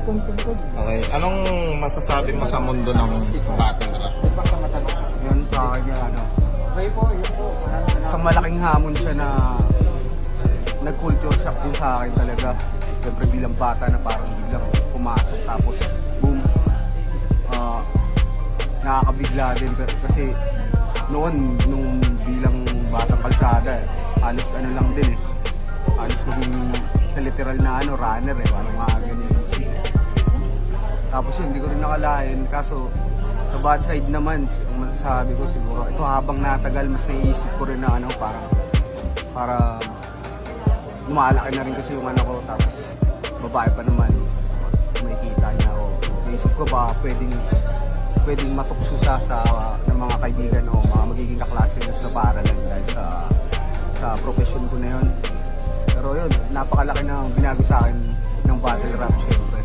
content ko. Okay. Anong masasabi mo sa mundo ng battle rap? Yun sa akin yung ano. Isang malaking hamon siya na nag-culture shock din sa akin talaga. Siyempre bilang bata na parang biglang pumasok tapos boom. Nakakabigla din kasi noon nung bilang batang kalsada halos ano lang din eh. Halos maging sa literal na ano runner eh. Parang mga ganun. Tapos yun, hindi ko rin nakalain. Kaso sa bad side naman, ang masasabi ko siguro, ito habang natagal, mas naiisip ko rin na ano, para lumalaki na rin kasi yung ano ko. Tapos babae pa naman, makikita niya ako. Naisip ko ba pwedeng matukso siya ng mga kaibigan o mga magiging kaklase niya sa paaralan dahil sa profession ko na yun. Pero yun, napakalaki na binago sa akin ng battle rap siya.